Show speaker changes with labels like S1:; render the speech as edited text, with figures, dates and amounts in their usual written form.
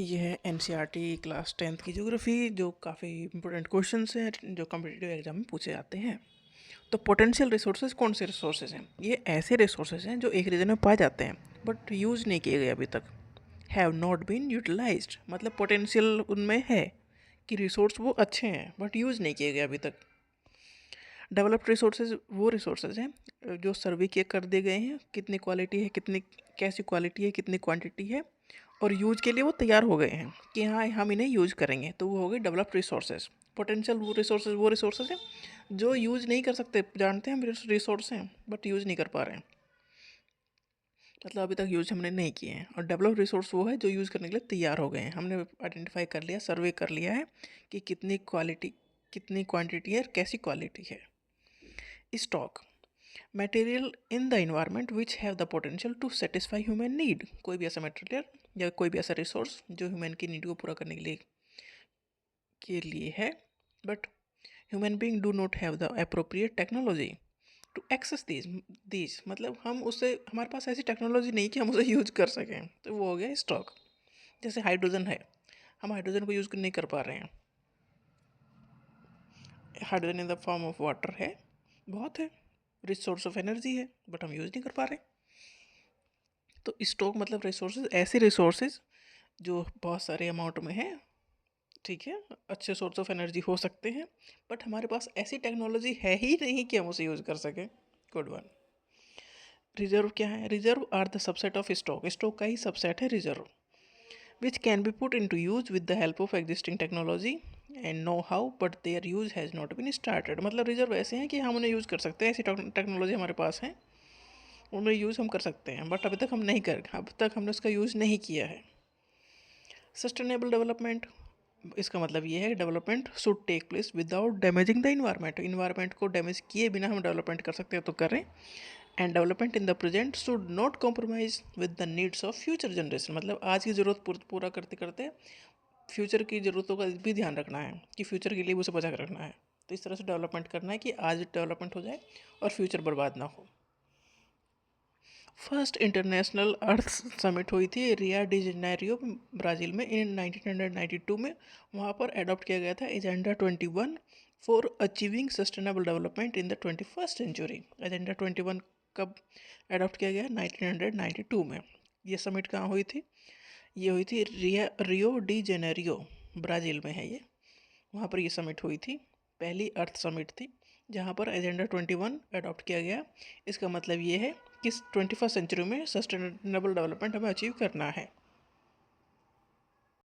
S1: ये है NCERT class 10th की ज्योग्राफी, जो काफ़ी इंपॉर्टेंट क्वेश्चंस हैं जो कॉम्पिटिटिव एग्जाम में पूछे जाते हैं। तो पोटेंशियल रिसोर्सेज कौन से रिसोर्सेज हैं? ये ऐसे रिसोर्सेज हैं जो एक रीजन में पाए जाते हैं बट यूज़ नहीं किए गए अभी तक। हैव नॉट बीन यूटिलाइज्ड, मतलब पोटेंशियल उनमें है कि रिसोर्स वो अच्छे हैं बट यूज़ नहीं किए गए अभी तक। डेवलप्ड रिसोर्सेज वो रिसोर्सेज हैं जो सर्वे किए कर दिए गए हैं, कितनी क्वालिटी है, कितनी कैसी क्वालिटी है, कितनी क्वांटिटी है, और यूज के लिए वो तैयार हो गए हैं कि हाँ हम इन्हें यूज करेंगे, तो वो हो गए डेवलप्ड रिसोर्सेज। पोटेंशियल वो रिसोर्सेज हैं जो यूज नहीं कर सकते, जानते हैं हम रिसोर्स हैं बट यूज नहीं कर पा रहे हैं, मतलब अभी तक यूज हमने नहीं किए हैं। और डेवलप्ड रिसोर्स वो है जो यूज़ करने के लिए तैयार हो गए हैं, हमने आइडेंटिफाई कर लिया, सर्वे कर लिया है कि कितनी क्वालिटी, कितनी क्वांटिटी है और कैसी क्वालिटी है। Stock material in the environment which have the potential to satisfy human need, कोई भी ऐसा मटेरियल या कोई भी ऐसा रिसोर्स जो ह्यूमन की नीड को पूरा करने के लिए है, but human being do not have the appropriate technology to access these, मतलब हम उससे, हमारे पास ऐसी टेक्नोलॉजी नहीं कि हम उसे यूज कर सकें, तो वो हो गया स्टॉक। जैसे हाइड्रोजन है, हम हाइड्रोजन को यूज नहीं कर पा रहे हैं, hydrogen in the form of water है, बहुत है, रिच सोर्स ऑफ एनर्जी है, बट हम यूज नहीं कर पा रहे। तो स्टॉक मतलब रिसोर्सेज, ऐसे रिसोर्सेज जो बहुत सारे अमाउंट में है, ठीक है, अच्छे सोर्स ऑफ एनर्जी हो सकते हैं, बट हमारे पास ऐसी टेक्नोलॉजी है ही नहीं कि हम उसे यूज़ कर सकें। Good one. रिजर्व क्या है? Reserve are the subset of stock, stock का ही सबसेट है reserve, which can be put in to use with the help of existing technology and know how, but their use has not been started, मतलब reserve ऐसे हैं कि हम उन्हें use कर सकते हैं, ऐसी टेक्नोलॉजी हमारे पास है, उन्हें यूज़ हम कर सकते हैं, बट अभी तक हम नहीं कर, अब तक हमने उसका यूज़ नहीं किया है। सस्टेनेबल डेवलपमेंट, इसका मतलब ये है development should take place without damaging the environment, environment को डैमेज किए बिना हम डेवलपमेंट कर सकते हैं तो करें। And development in the present should not compromise with the needs of future generation, मतलब आज की ज़रूरत पूरा करते करते फ्यूचर की ज़रूरतों का भी ध्यान रखना है कि फ्यूचर के लिए उसे बचा कर रखना है। तो इस तरह से डेवलपमेंट करना है कि आज डेवलपमेंट हो जाए और फ्यूचर बर्बाद ना हो। फर्स्ट इंटरनेशनल अर्थ समिट हुई थी रिया डी जेनेरियो ब्राज़ील में इन 1992 में। वहाँ पर अडॉप्ट किया गया था agenda 21 for achieving sustainable development in the 21st century. Agenda 21 कब अडॉप्ट किया गया? 1992 में। ये समिट कहाँ हुई थी? ये हुई थी रियो डी जेनेरियो, ब्राज़ील में है ये। वहाँ पर ये समिट हुई थी, पहली अर्थ समिट थी जहाँ पर एजेंडा 21 अडॉप्ट किया गया। इसका मतलब ये है कि 21st सेंचुरी में सस्टेनेबल डेवलपमेंट हमें अचीव करना है।